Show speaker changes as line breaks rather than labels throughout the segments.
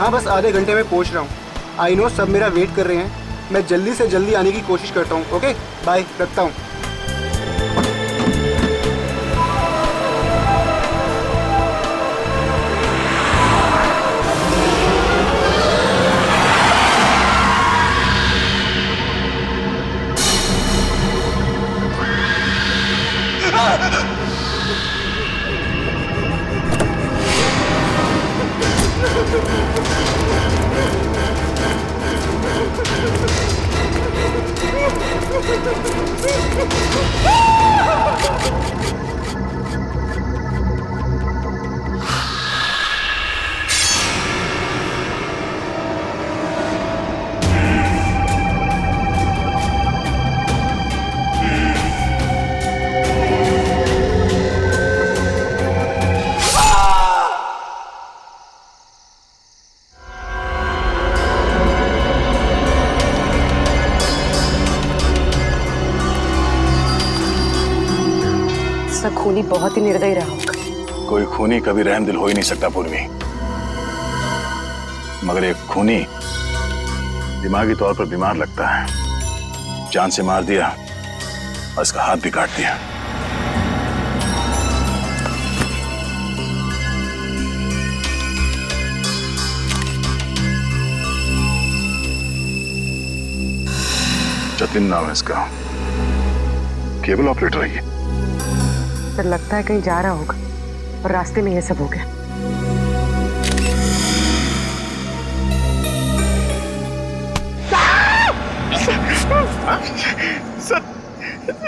हाँ बस आधे घंटे में पहुँच रहा हूँ। आई नो सब मेरा वेट कर रहे हैं, मैं जल्दी से जल्दी आने की कोशिश करता हूँ। ओके बाय, रखता हूँ।
खूनी बहुत ही निर्दयी रहा होगा।
कोई खूनी कभी रहमदिल हो ही नहीं सकता पूर्वी, मगर एक खूनी दिमागी तौर पर बीमार लगता है। जान से मार दिया और इसका हाथ भी काट दिया। जतिन नाम है इसका, केबल ऑपरेटर है ये।
सर लगता है कहीं जा रहा होगा और रास्ते में ये सब हो गया।
सर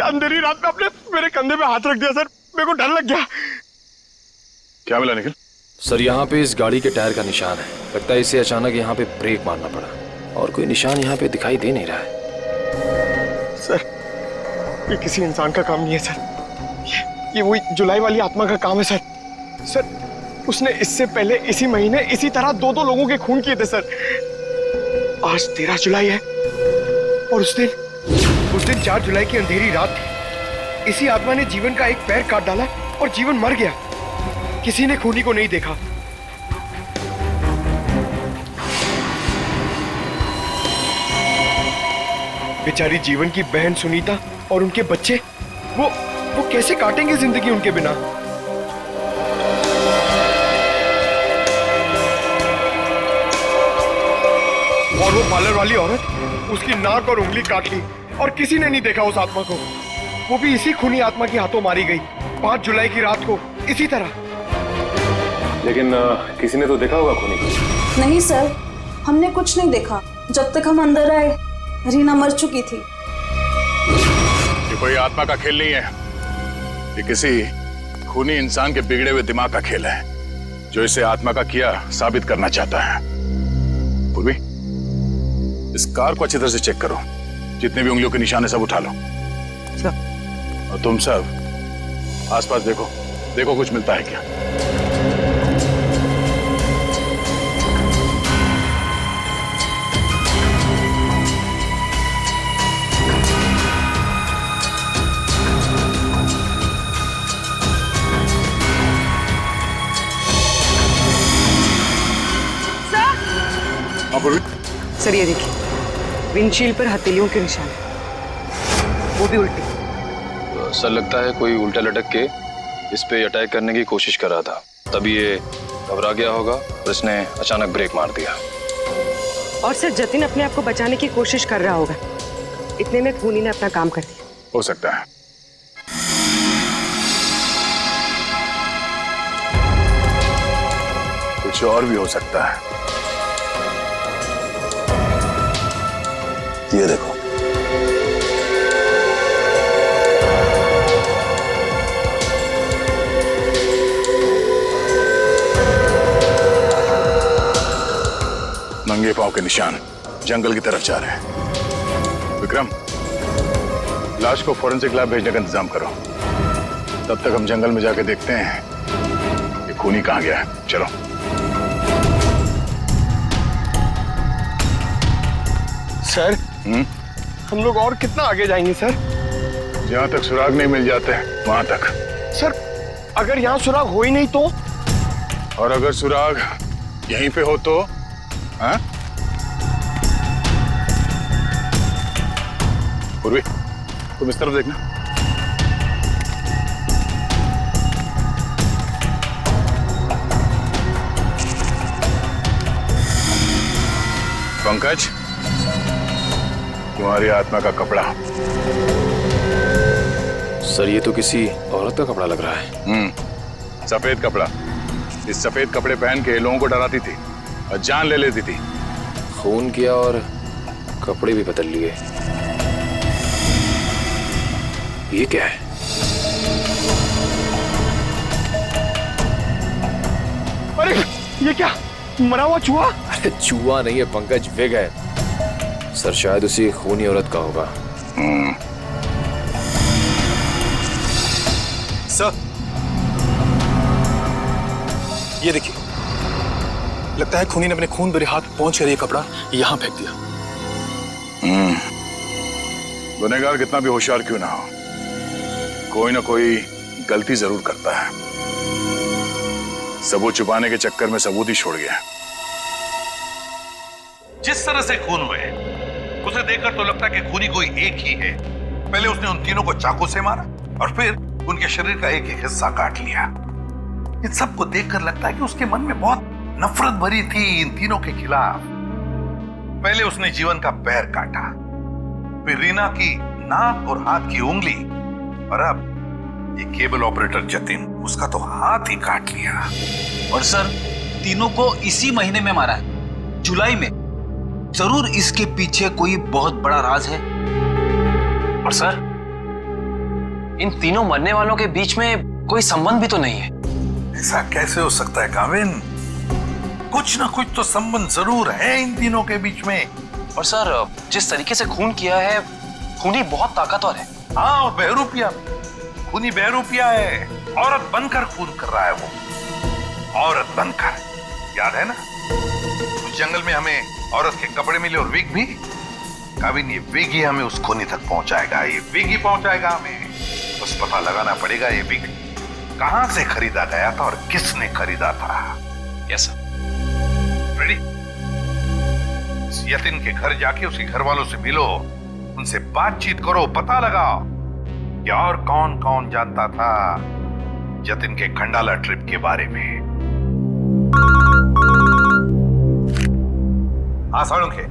अंधेरी रात में आपने मेरे कंधे पे हाथ रख दिया सर, मेरे को डर लग गया।
क्या मिला निखिल?
सर यहाँ पे इस गाड़ी के टायर का निशान है, लगता है इसे अचानक यहाँ पे ब्रेक मारना पड़ा और कोई निशान यहाँ पे दिखाई दे नहीं रहा है।
सर ये किसी इंसान का काम नहीं है सर, ये वही जुलाई वाली आत्मा का काम है सर। सर उसने इससे पहले इसी महीने इसी तरह दो लोगों के खून किए थे सर। आज 13 जुलाई है और उस दिन 4 जुलाई की अंधेरी रात थी। इसी आत्मा ने जीवन का एक पैर काट डाला और जीवन मर गया। किसी ने खूनी को नहीं देखा। बेचारी जीवन की बहन सुनीता और उनके बच्चे, वो कैसे काटेंगे जिंदगी उनके बिना। और वो पार्लर वाली औरत, उसकी नाक और उंगली काट ली और किसी ने नहीं देखा उस आत्मा को। वो भी इसी खूनी आत्मा के हाथों मारी गई 5 जुलाई की रात को इसी तरह।
लेकिन किसी ने तो देखा होगा खूनी को।
नहीं सर, हमने कुछ नहीं देखा। जब तक हम अंदर आए रीना मर चुकी थी।
ये कोई आत्मा का खेल नहीं है, ये किसी खूनी इंसान के बिगड़े हुए दिमाग का खेल है जो इसे आत्मा का किया साबित करना चाहता है। पूर्वी इस कार को अच्छी तरह से चेक करो, जितने भी उंगलियों के निशान है सब उठा लो। और तुम सब आसपास देखो कुछ मिलता है क्या।
सर ये देखिए, विंडशील्ड पर हथेलियों के निशान है, वो भी उल्टे।
तो सर लगता है कोई उल्टा लटक के इस पे अटैक करने की कोशिश कर रहा था, तभी ये घबरा गया होगा और इसने अचानक ब्रेक मार दिया।
और सर जतिन अपने आप को बचाने की कोशिश कर रहा होगा, इतने में खूनी ने अपना काम कर दिया।
हो सकता है। कुछ और भी हो सकता है। ये देखो, नंगे पांव के निशान जंगल की तरफ जा रहे हैं। विक्रम, लाश को फोरेंसिक लैब भेजने का इंतजाम करो। तब तक हम जंगल में जाके देखते हैं ये खूनी कहाँ गया है। चलो।
सर हम लोग और कितना आगे जाएंगे सर?
जहाँ तक सुराग नहीं मिल जाते वहां तक।
सर अगर यहाँ सुराग हो ही नहीं तो?
और अगर सुराग यहीं पे हो तो हाँ? पूर्वी, तुम इस तरफ देखना। पंकज, तुम्हारी आत्मा का कपड़ा।
सर ये तो किसी औरत का कपड़ा लग रहा है।
सफेद कपड़ा। इस सफेद कपड़े पहन के लोगों को डराती थी और जान ले लेती थी।
खून किया और कपड़े भी बदल लिए। ये क्या है?
अरे ये क्या, मरा हुआ चूहा?
अरे चूहा नहीं है पंकज, विग है। सर शायद उसी खूनी औरत का होगा।
सर, ये देखिए, लगता है खूनी ने अपने खून भरे हाथ पहुंच कर ये कपड़ा यहां फेंक दिया।
गुनहगार कितना भी होशियार क्यों ना हो, कोई ना कोई गलती जरूर करता है। सबूत छुपाने के चक्कर में सबूत ही छोड़ गया।
जिस तरह से खून हुए उसे देखकर तो लगता है कि खूनी कोई एक ही है। पहले उसने उन तीनों को चाकू से मारा और फिर उनके शरीर का एक एक हिस्सा काट लिया। इन सबको देखकर लगता है कि उसके मन में बहुत नफरत भरी थी इन तीनों के खिलाफ। पहले उसने जीवन का पैर काटा, फिर रीना की नाक और हाथ की उंगली, और अब ये केबल ऑपरेटर जतिन, उसका तो हाथ ही काट लिया।
और सर, तीनों को इसी महीने में मारा है, जुलाई में। जरूर इसके पीछे कोई बहुत बड़ा राज है।
और सर, इन तीनों मरने वालों के बीच में कोई संबंध भी तो नहीं है।
ऐसा कैसे हो सकता है काविन? कुछ ना कुछ तो संबंध जरूर है इन तीनों के बीच में।
और सर, जिस तरीके से खून किया है, खूनी बहुत ताकतवर है।
हाँ, और बहरूपिया, खूनी बहरूपिया है। औरत बनकर खून कर रहा है वो, औरत बनकर। याद है ना, उस जंगल में हमें औरत के कपड़े मिले और विग भी। काविन, ये विग ही हमें उस खूनी तक पहुंचाएगा, ये विग ही पहुंचाएगा हमें। बस पता लगाना पड़ेगा ये विग कहां से खरीदा गया था और किसने खरीदा था।
Yes sir.
रेडी? यतिन के घर जाके उसके घर वालों से मिलो, उनसे बातचीत करो, पता लगाओ कि और कौन कौन जानता था जतिन के खंडाला ट्रिप के बारे में। हाँ साळुंखे,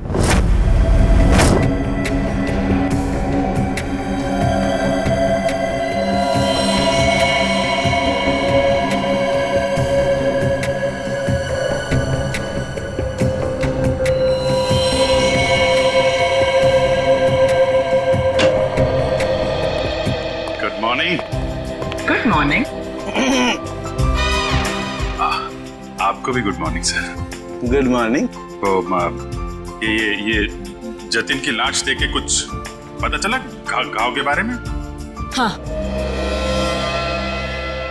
गुड मॉर्निंग। आपको भी good morning sir.
Good morning.
तो ये जतिन की लाश देख के कुछ पता चला घाव के बारे में?
हाँ,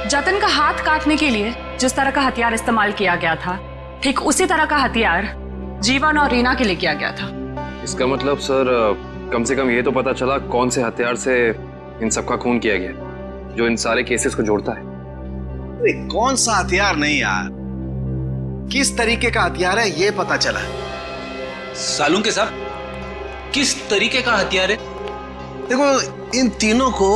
जतिन का हाथ काटने के लिए जिस तरह का हथियार इस्तेमाल किया गया था, ठीक उसी तरह का हथियार जीवन और रीना के लिए किया गया था।
इसका मतलब सर, कम से कम ये तो पता चला कौन से हथियार से इन सबका खून किया गया, जो इन सारे केसेस को जोड़ता है।
अरे कौन सा हथियार नहीं यार, किस तरीके का हथियार है ये पता चला।
सालुंखे साहब, किस तरीके का हथियार है?
देखो, इन तीनों को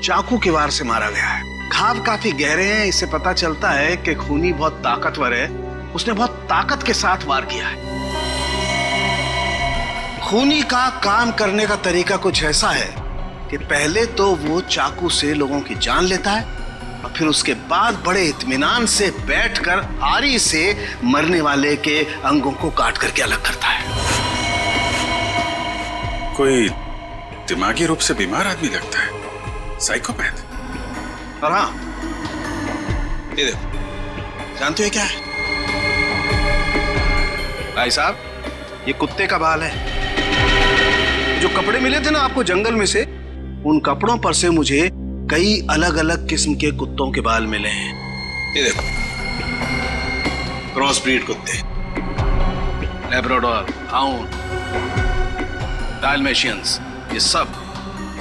चाकू के वार से मारा गया है। घाव काफी गहरे हैं, इससे पता चलता है कि खूनी बहुत ताकतवर है, उसने बहुत ताकत के साथ वार किया है। खूनी का काम करने का तरीका कुछ ऐसा है कि पहले तो वो चाकू से लोगों की जान लेता है और फिर उसके बाद बड़े इत्मीनान से बैठकर आरी से मरने वाले के अंगों को काट करके अलग करता है।
कोई दिमागी रूप से बीमार आदमी लगता है, साइकोपैथ।
और हाँ, ये देखो, जानते हो क्या है भाई साहब? ये कुत्ते का बाल है। जो कपड़े मिले थे ना आपको जंगल में से, उन कपड़ों पर से मुझे कई अलग अलग किस्म के कुत्तों के बाल मिले हैं। ये देखो, क्रॉस ब्रीड कुत्ते, लैब्राडोर, हाउंड, डाल्मेशियंस, ये सब।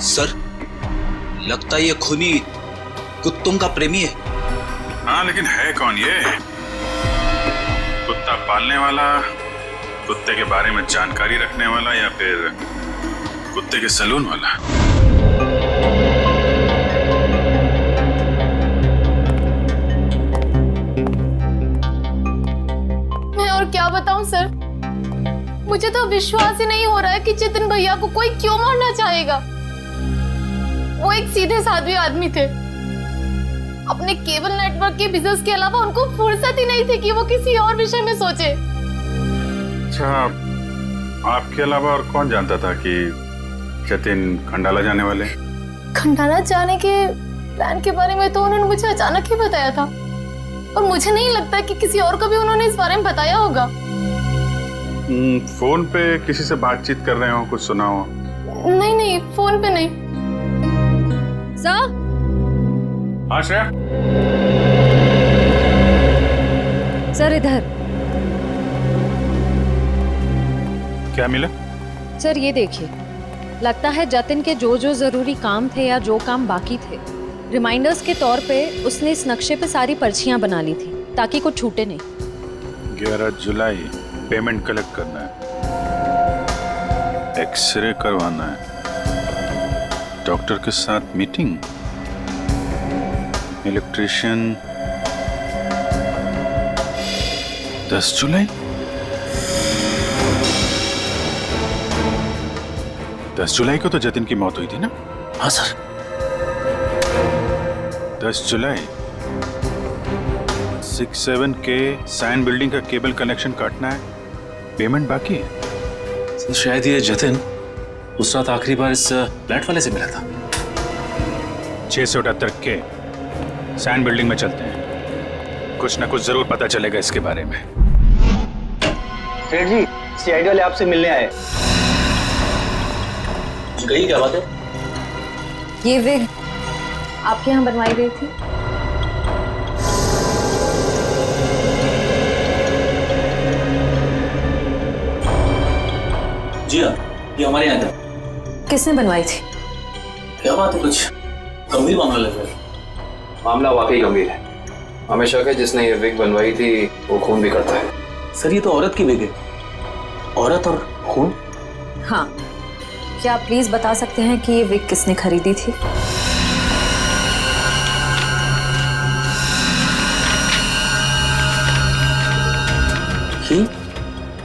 सर, लगता है ये खूनी कुत्तों का प्रेमी है।
हाँ, लेकिन है कौन ये? कुत्ता पालने वाला कुत्ते के बारे में जानकारी रखने वाला या फिर कुत्ते के सैलून वाला?
मैं और क्या बताऊं सर, मुझे तो विश्वास ही नहीं हो रहा है कि जितिन भैया को कोई क्यों मारना चाहेगा। वो एक सीधे साधे आदमी थे। अपने केबल नेटवर्क के बिजनेस के अलावा उनको फुर्सत ही नहीं थी कि वो किसी और विषय में सोचे।
अच्छा, आपके अलावा और कौन जानता था कि जतिन खंडाला जाने वाले?
खंडाला जाने के प्लान के बारे में तो उन्होंने मुझे अचानक ही बताया था, और मुझे नहीं लगता कि किसी और को भी उन्होंने इस बारे में बताया होगा।
फोन पे किसी से बातचीत कर रहे हो, कुछ सुना हो?
नहीं, फोन पे नहीं।
सर?
हाँ श्रेया?
सर इधर।
क्या मिला?
सर ये देखिए, लगता है जतिन के जो जो जरूरी काम थे या जो काम बाकी थे, रिमाइंडर्स के तौर पे उसने इस नक्शे पे सारी पर्चियां बना ली थी ताकि कुछ छूटे नहीं।
11 जुलाई पेमेंट कलेक्ट करना है, एक्सरे करवाना है, डॉक्टर के साथ मीटिंग, इलेक्ट्रिशियन 10 जुलाई। 10 जुलाई को तो जतिन की मौत हुई थी ना?
हाँ सर।
10 जुलाई 67 के साइन बिल्डिंग का केबल कनेक्शन काटना है, पेमेंट बाकी है।
सर शायद ये जतिन उस रात आखिरी बार इस फ्लैट वाले से मिला था।
678 के साइन बिल्डिंग में चलते हैं, कुछ ना कुछ जरूर पता चलेगा इसके बारे में।
सेठ जी, सीआईडी वाले आपसे मिलने आए।
कही क्या बात है?
ये विग आपके यहाँ बनवाई गई थी?
जी हाँ, ये हमारे यहाँ था।
किसने बनवाई थी?
क्या बात है, कुछ गंभीर मामला लग रहा है।
मामला वाकई गंभीर है। हमें शक है जिसने ये विग बनवाई थी वो खून भी करता है।
सर ये तो औरत की विग है। औरत और खून?
हाँ, क्या आप प्लीज बता सकते हैं कि ये विग किसने खरीदी थी?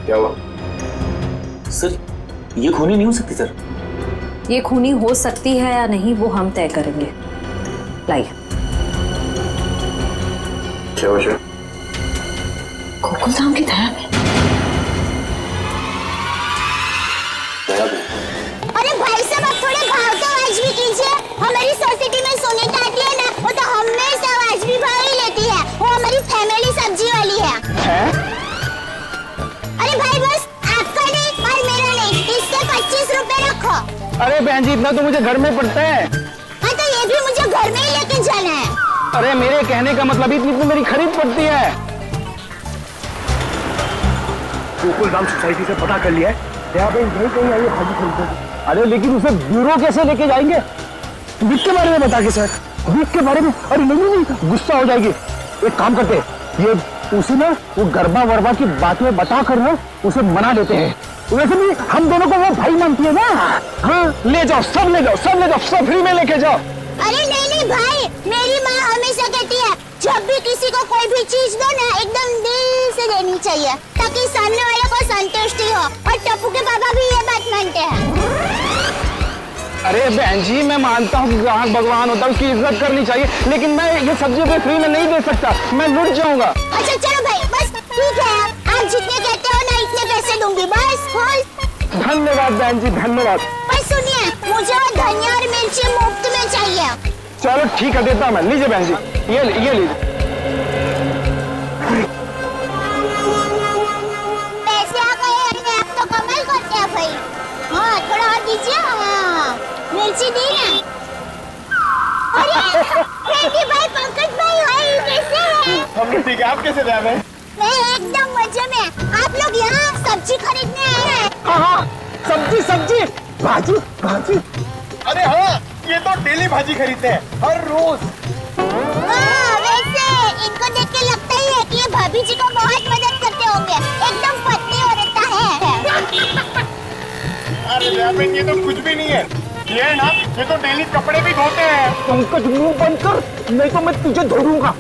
क्या हुआ?
सर ये खूनी नहीं हो सकती सर।
ये खूनी हो सकती है या नहीं वो हम तय करेंगे। लाइए।
क्या वजह?
गोकुल धाम की दया में।
अरे भाई साहब, आप थोड़े भाव तो आवाज भी कीजिए। हमारी सोसाइटी में सुनीता आती है ना, वो तो हमेशा आवाज भी भाव ही लेती है। वो हमारी फैमिली सब्जी वाली है? अरे भाई बस आपका नहीं और मेरा नहीं, इसके 25 रुपए रखो।
अरे बहन जी, इतना तो मुझे घर में पड़ता है।
हाँ तो ये भी मुझे घर में ही लेके जाना है।
अरे मेरे कहने का मतलब इतनी तो मेरी खरीद पड़ती है।
गोकुल धाम सोसाइटी से पता कर लिया है, यहाँ पे कहीं आई है भाजी खरीदने।
अरे लेकिन उसे ब्यूरो कैसे लेके जाएंगे?
विक के बारे में बता के सर, विक के बारे में। अरे नहीं, गुस्सा हो जाएगी। एक काम करते हैं, ये उसे ना वो गरबा वरबा की बातें बता कर ना उसे मना लेते हैं। वैसे भी हम दोनों को वो भाई मानती है ना। हाँ ले जाओ, सब ले जाओ, सब ले जाओ, सब फ्री में लेके जाओ।
अरे नहीं भाई, मेरी माँ हमेशा कहती है जब भी किसी को कोई भी चीज दो ना एकदम दिल से देनी चाहिए ताकि सामने वाले को संतुष्टि हो। और टप्पू के पापा भी ये बात मानते हैं।
अरे बहन जी, मैं मानता हूँ कि ग्राहक भगवान होता है, उसकी इज्जत करनी चाहिए, लेकिन मैं ये सब्जी पे फ्री में नहीं दे सकता, मैं लुट जाऊंगा।
अच्छा चलो भाई, बस ठीक है, आप जितने कहते हो ना इतने पैसे दूंगी, बस।
धन्यवाद बहन जी, धन्यवाद।
पर सुनिए, मुझे वो धनिया और मिर्ची मुफ्त में चाहिए।
चलो ठीक है, देता हूँ मैं। लीजिए बहन जी, ये लीजिए।
पैसे आ गए, अपने आप तो कमाल करते हैं भाई। हाँ थोड़ा और दीजिए। हाँ मिर्ची दी ना। अरे फ्रेंडी भाई, पंकज भाई कैसे हैं?
हम ठीक है, आप कैसे हैं भाई?
मैं एकदम मजे में। आप लोग यहाँ सब्जी खरीदने आए हैं?
हाँ, सब्जी, भाजी।
अरे हाँ, ये तो डेली भाजी खरीदते हैं, हर रोज।
वैसे इनको देख के लगता ही है कि ये भाभी जी को बहुत मदद करते होंगे। एकदम पत्नी औरत है।
दयाबेन ये तो कुछ भी नहीं है, ये है ना, ये तो डेली कपड़े भी धोते हैं।
पंकज मुंह बंद कर, नहीं तो मैं तुझे धोऊंगा।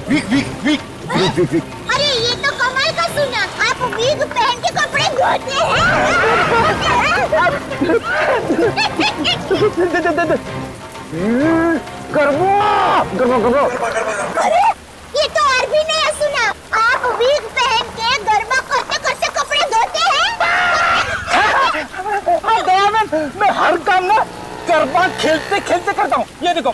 वीक वीक वीक वीक वीक वीक।
अरे ये तो कमाल का सुना, आप विग पहन के कपड़े धोते हैं। अरे ये तो और भी नया सुना, आप विग पहन के गरबा करते करते कपड़े धोते हैं।
मैं हर काम ना गरबा खेलते खेलते करता हूँ, ये देखो।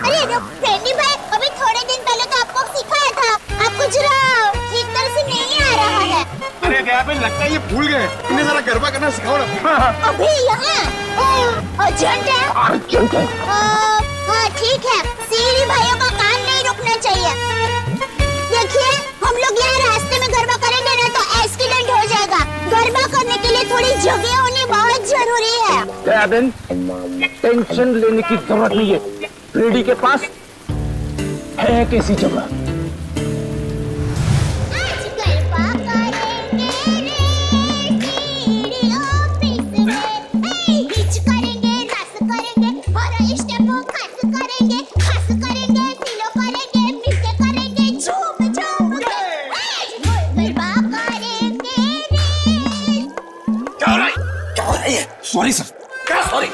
अरे फ्रेंडी भाई, अभी थोड़े दिन पहले तो आपको सिखाया था, आपको जरा ठीक तरह से नहीं आ रहा है।
अरे दयाबेन लगता है ये भूल गए, इन्हें जरा गरबा करना सिखाओ ना।
अभी यहाँ अर्जेंट है।
अर्जेंट है।
हाँ ठीक है, सीढ़ी भाइयों का काम नहीं रुकना चाहिए। देखिए हम लोग यहाँ रास्ते में गरबा करेंगे ना तो एक्सीडेंट हो जाएगा। गरबा करने के लिए थोड़ी जगह होनी बहुत जरूरी है।
दयाबेन टेंशन लेने की जरूरत नहीं है, फ्रेडी के पास है कैसी जगह।
Sorry sir. क्या सॉरी?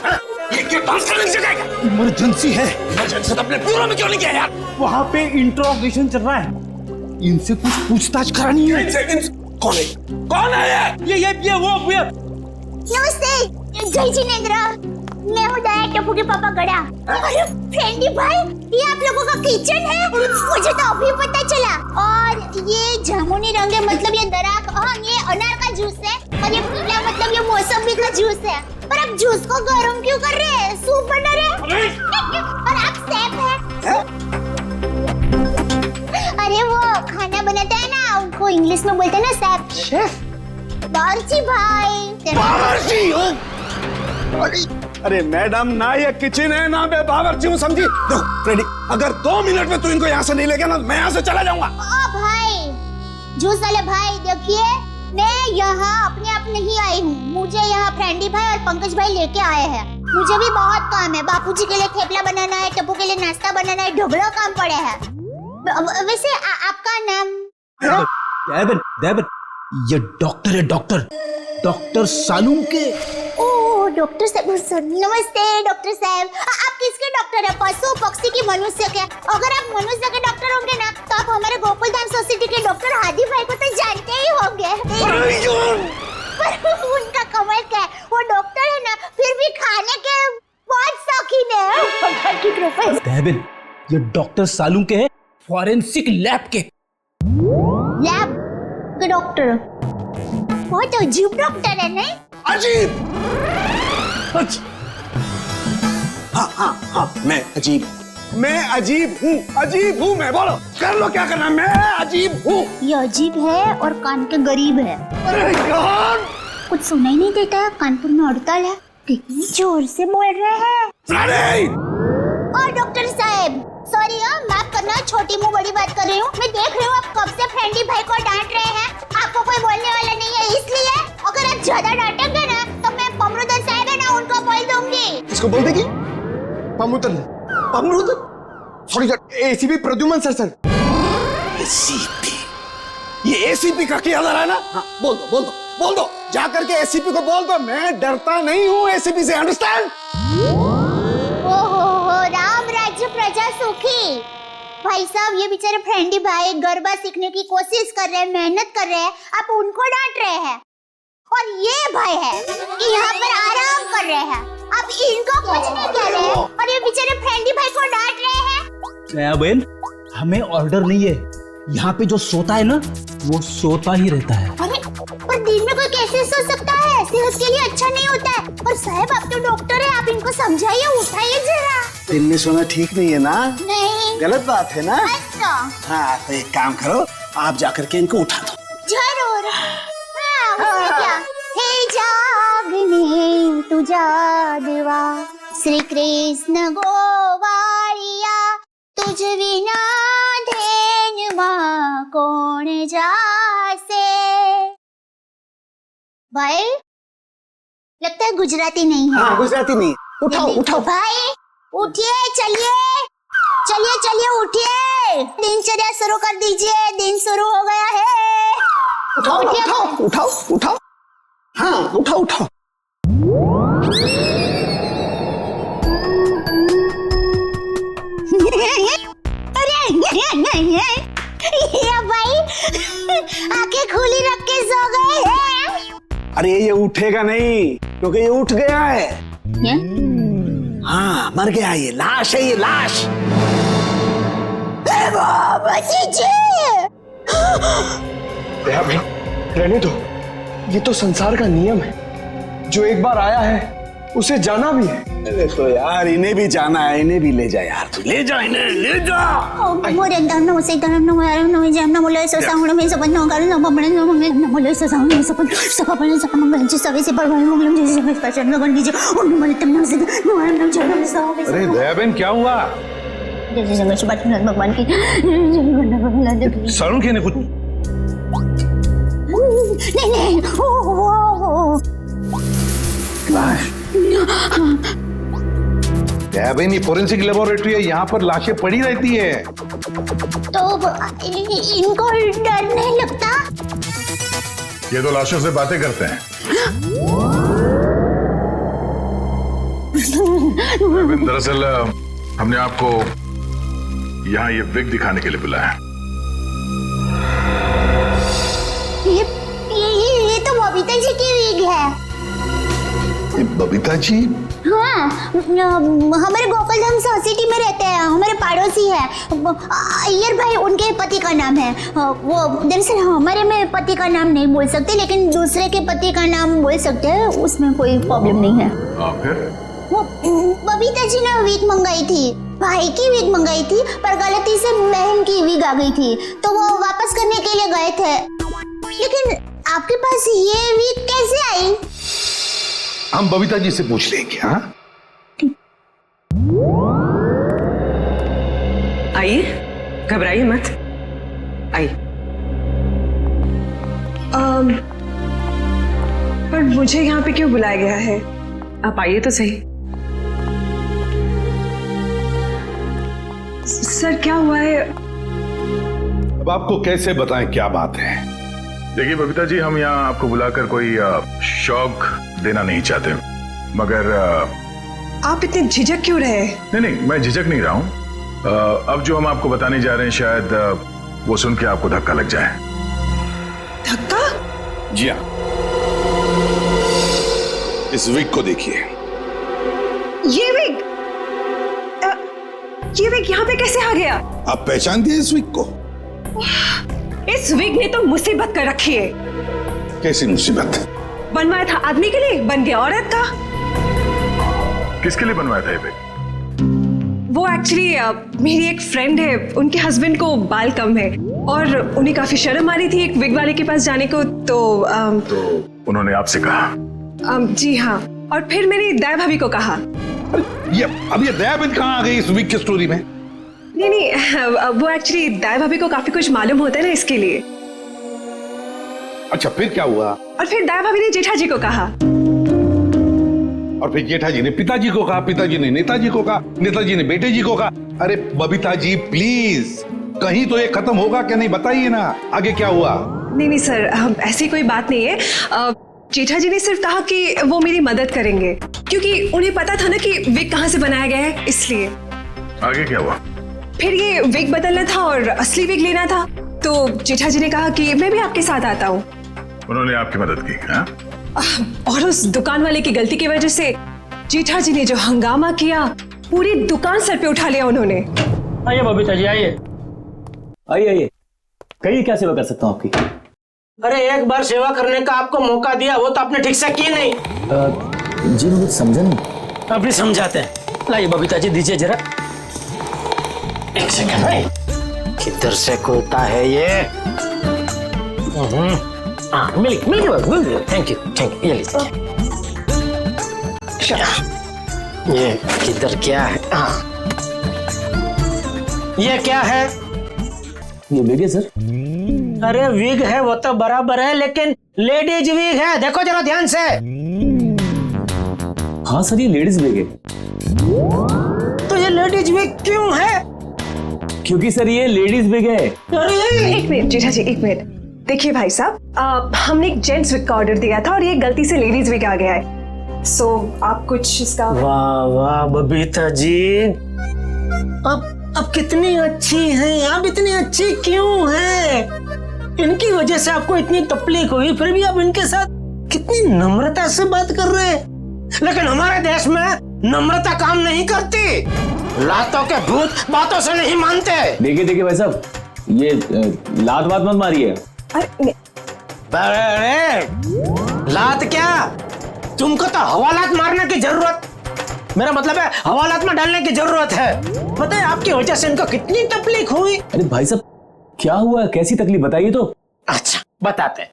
ये क्या डांस करने की जगह है? इमरजेंसी है। इमरजेंसी तो अपने ब्यूरो में क्यों नहीं किया यार?
वहाँ पे इंट्रोगेशन चल रहा है, इनसे कुछ पूछताछ करानी है।
कौन है? कौन है
ये वो
नमस्ते जय जिनेंद्र, मैं हूँ दया टप्पू के पापा गड़ा। अरे फ्रेंडी भाई, ये आप लोगों का किचन है? मुझे तो अभी पता चला। और ये जामुनी रंग है, मतलब ये दराक, हाँ ये अनार का जूस है, और ये पीला मतलब ये मौसमी का जूस है। पर आप जूस को गर्म क्यों कर रहे हैं? सूप बना रहे हैं? और आप शेफ हैं? अरे वो खाना बनाता है ना, उनको इंग्लिश में बोलते हैं ना शेफ।
शेफ?
बावर्ची भाई।
बावर्ची हो? अरे मैडम, ना ये किचन है ना मैं बावर्ची हूँ, समझी? देखो फ्रेडी, अगर 2 मिनट में तू इनको यहाँ से नहीं ले गया ना, मैं यहाँ से चला जाऊंगा।
ओ भाई, जूस वाले भाई, देखिए मैं यहाँ अपने आप नहीं आई हूँ, मुझे यहाँ फ्रेंडी भाई और पंकज भाई लेके आए हैं। मुझे भी बहुत काम है, बापूजी के लिए थेपला बनाना है, टप्पू के लिए नाश्ता बनाना है, ढोबड़ा काम पड़े हैं। वैसे आपका नाम?
दयाबेन, ये डॉक्टर है, डॉक्टर सालूम के।
ओह डॉक्टर साहब, नमस्ते डॉक्टर साहब। आप किसके डॉक्टर है? पशु पक्षी की मनुष्य के? अगर आप मनुष्य के डॉक्टर होंगे ना तो आप हमारे गोकुल धाम सोसाइटी के डॉक्टर हादी भाई को तो जानते ही होंगे। पर उनका कमाल क्या है, वो डॉक्टर है ना फिर भी खाने के बहुत शौकीन है।
दयाबेन, ये डॉक्टर सालूम के है, फॉरेंसिक लैब के।
लैब के डॉक्टर? बहुत अजीब डॉक्टर है नहीं?
अजीब? हाँ, मैं अजीब हूँ, मैं बोलो कर लो क्या करना, मैं अजीब हूँ।
ये अजीब है और कान के गरीब है।
अरे यार,
कुछ सुनाई नहीं देता है, कानपुर में हड़ताल है, कितनी जोर से बोल रहे हैं। और डॉक्टर साहब सॉरी, माफ करना, छोटी मुंह बड़ी बात कर रही हूँ। मैं देख रही हूँ आप कब से फ्रेंडी भाई को डांट रहे हैं, आपको कोई बोलने वाला नहीं है, इसलिए अगर आप ज्यादा डांटेंगे ना तो मैं पमरुदन साहब है ना उनको बोल दूंगी।
किसको बोल देगी? पमरुदन? Sorry sir, ACP Pradyuman sir.
ACP? ये एसीपी का क्या है ना? हाँ, बोल दो, जा करके एसीपी को बोल दो, मैं डरता नहीं हूँ एसीपी से, अंडरस्टैंड?
ओहो, राम राज्य प्रजा सुखी। भाई साहब, ये बेचारे फ्रेंडी भाई गरबा सीखने की कोशिश कर रहे हैं, मेहनत कर रहे हैं, आप उनको डांट रहे हैं। और ये भाई है कि यहाँ पर आराम कर रहे हैं, आप इनको कुछ नहीं कह रहे हैं, और ये बेचारे फ्रेंडी भाई को डांट रहे हैं।
दयाबेन, हमें ऑर्डर नहीं है, यहाँ पे जो सोता है ना वो सोता ही रहता है।
अरे पर दिन में कोई कैसे सो सकता है? सेहत के लिए अच्छा नहीं होता है। और साहब आप तो डॉक्टर है, आप इनको समझाइए, उठाइए जरा।
दिन में सोना ठीक नहीं है ना?
नहीं,
गलत बात है ना?
अच्छा।
हाँ तो एक काम करो, आप जाकर के इनको उठा दो।
जरूर। हाँ, उसमें क्या? हे जागने तू जागवा, श्री कृष्ण गोवारिया, तुझ बिना धेनुमा कोण जासे। भाई लगता है गुजराती नहीं है।
हाँ गुजराती नहीं। उठाओ उठाओ
भाई, उठिए, चलिए चलिए चलिए, उठिए, दिनचर्या शुरू कर दीजिए, दिन शुरू हो गया है।
उठाओ उठाओ उठाओ उठाओ, हाँ उठाओ उठाओ।
अरे ये भाई आंखें खुली रख के सो गए हैं।
अरे ये उठेगा नहीं, क्योंकि ये उठ गया है। हाँ मर गया, ये लाश है, ये लाश।
रहने दो, ये तो संसार का नियम है, जो एक बार आया है उसे जाना भी है।
अरे तो यार इन्हें भी जाना है, इन्हें भी ले जा यार, तू ले जा इन्हें, ले जा।
मोरे दम न उसे दम न यार न जम न मोले सो साउंड में सब न कर न बमणे न मंगे न मोले सो साउंड में सब बने सब मंगल जी सवे से पर मंगलम जी से स्पेशल लगन दीजिए उन मोले तम न से न वार न जम न सब।
अरे दयाबेन क्या हुआ?
जैसे जंगल से बात भगवान की
सारुण के ने कुछ
नहीं ओ
लाश। दयाबेन ये फोरेंसिक लेबोरेटरी है, यहाँ पर लाशें पड़ी रहती है।
तो इनको डर नहीं लगता?
ये तो लाशों से बातें करते हैं। दरअसल हमने आपको यहाँ ये विग दिखाने के लिए बुलाया।
ये तो बबीता जी की विग है।
ये बबीता जी?
हाँ, हमारे गोकुलधाम सोसाइटी में रहते हैं, हमारे पड़ोसी है। अय्यर भाई उनके पति का नाम है। वो दरअसल हमारे में पति का नाम नहीं बोल सकते, लेकिन दूसरे के पति का नाम बोल सकते हैं, उसमें कोई प्रॉब्लम नहीं है।
फिर
वो बबीता जी ने विग मंगाई थी, भाई की विग मंगाई थी, पर गलती से बहन की विग आ गई थी, तो वो वापस करने के लिए गए थे। लेकिन आपके पास ये विग कैसे आई?
हम बबीता जी से पूछ लेंगे। हाँ
आइए, घबराइए मत, आइए। पर मुझे यहाँ पे क्यों बुलाया गया है? आप आइए तो सही। सर क्या हुआ है?
अब आपको कैसे बताएं क्या बात है?
देखिए बबीता जी, हम यहाँ आपको बुलाकर कोई शौक देना नहीं चाहते, मगर
आप इतने झिझक क्यों रहे?
नहीं, मैं झिझक नहीं रहा हूँ। अब जो हम आपको बताने जा रहे हैं, शायद वो सुन के आपको धक्का लग जाए।
धक्का?
जी हाँ, इस विग को देखिए।
ये विग यहाँ पे कैसे आ गया?
आप पहचान दिए इस विग को?
इस विग ने तो मुसीबत कर रखी है।
कैसी मुसीबत?
बनवाया था आदमी के लिए, बन गया औरत का।
किसके लिए बनवाया था ये विग?
वो एक्चुअली मेरी एक फ्रेंड है, उनके हस्बैंड को बाल कम है और उन्हें काफी शर्म आ रही थी एक विग वाले के पास जाने को, तो
उन्होंने आपसे कहा?
जी हाँ, और फिर मेरी दया भाभी को कहा।
अब ये दयाबेन कहाँ आ गई इस विग की स्टोरी में?
नहीं, वो एक्चुअली दया भाभी को काफी कुछ मालूम होता है ना, इसके लिए।
अच्छा फिर क्या हुआ?
और फिर दया भाभी ने जेठा जी को कहा,
और फिर जेठा जी ने पिताजी को कहा, पिताजी ने नेताजी को कहा, नेताजी ने बेटे जी को कहा। अरे बबीता जी प्लीज, कहीं तो ये खत्म होगा क्या नहीं, बताइए ना आगे क्या हुआ?
नहीं सर, ऐसी कोई बात नहीं है। जेठा जी ने सिर्फ कहा कि वो मेरी मदद करेंगे, क्योंकि उन्हें पता था ना कि विग कहाँ से बनाया गया है, इसलिए।
आगे क्या हुआ?
फिर ये विग बदलना था और असली विग लेना था, तो जेठा जी ने कहा कि मैं भी आपके साथ आता हूँ।
उन्होंने आपकी मदद की? हाँ?
और उस दुकान वाले की गलती की वजह से जेठा जी ने जो हंगामा किया, पूरी दुकान सर पे उठा लिया उन्होंने।
आइए बबीता जी, आइए आइए, कहिए क्या सेवा कर सकता हूँ आपकी?
अरे एक बार सेवा करने का आपको मौका दिया, वो तो आपने ठीक से की नहीं।
जी मुझे समझा नहीं। अभी समझाते हैं। लाइए बबीता जी, दीजिए जरा। एक सेकंड भाई, किधर से खुलता है ये? मिल गया। थैंक यू, ये लीजिए। ये किधर क्या है? ये क्या है? ये विग है सर।
अरे विग है वो तो बराबर है, लेकिन
लेडीज वीक है, देखो जरा ध्यान से।
हाँ सर, ये लेडीज बैग है।
तो ये लेडीज वीक क्यों है?
क्योंकि सर ये लेडीज बैग है।
एक मिनट जेठा जी, एक मिनट। देखिए भाई साहब, हमने एक जेंट्स विग का ऑर्डर दिया था और ये गलती से लेडीज विग आ गया है। सो आप कुछ इसका।
वाह वाह बबीता जी, अब कितनी अच्छी हैं आप, इतनी अच्छी क्यों हैं? इनकी वजह से आपको इतनी तकलीफ हुई, फिर भी आप इनके साथ कितनी नम्रता से बात कर रहे हैं। लेकिन हमारे देश में नम्रता काम नहीं करती, लातों के भूत बातों से नहीं मानते।
देखिए भाई साहब, ये लात बात मत मारिए।
अरे लात क्या, तुमको तो हवालात मारने की जरूरत, मेरा मतलब है हवालात में डालने की जरूरत है। पता है आपकी वजह से इनको कितनी तकलीफ हुई।
अरे भाई साहब क्या हुआ, कैसी तकलीफ बताइए तो।
अच्छा बताते हैं।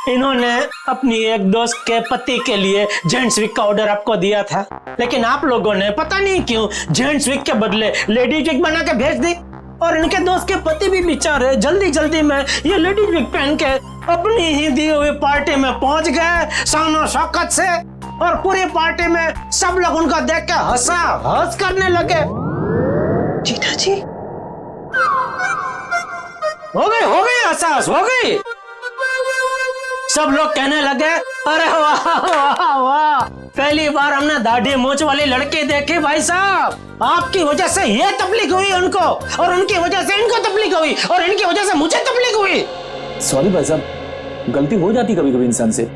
इन्होंने अपनी एक दोस्त के पति के लिए जेंट्स विग का ऑर्डर आपको दिया था, लेकिन आप लोगों ने पता नहीं क्यों जेंट्स विग के बदले लेडीज विग बना के भेज दी। और इनके दोस्त के पति भी बेचारे जल्दी जल्दी में ये लेडीज विग पहन के अपनी ही दी हुई पार्टी में पहुंच गए शानो शौकत से, और पूरी पार्टी में सब लोग उनको देख के हंस करने लगे।
जेठा जी
हो गई एहसास हो गई। सब लोग कहने लगे अरे वाह वाह वाह, पहली बार हमने दाढ़ी मूंछ वाली लड़की देखी भाई साहब। आपकी वजह से ये तकलीफ हुई उनको, और उनकी वजह से इनको तकलीफ हुई, और इनकी वजह से मुझे तकलीफ हुई।
सॉरी भाई साहब, गलती हो जाती कभी कभी इंसान से।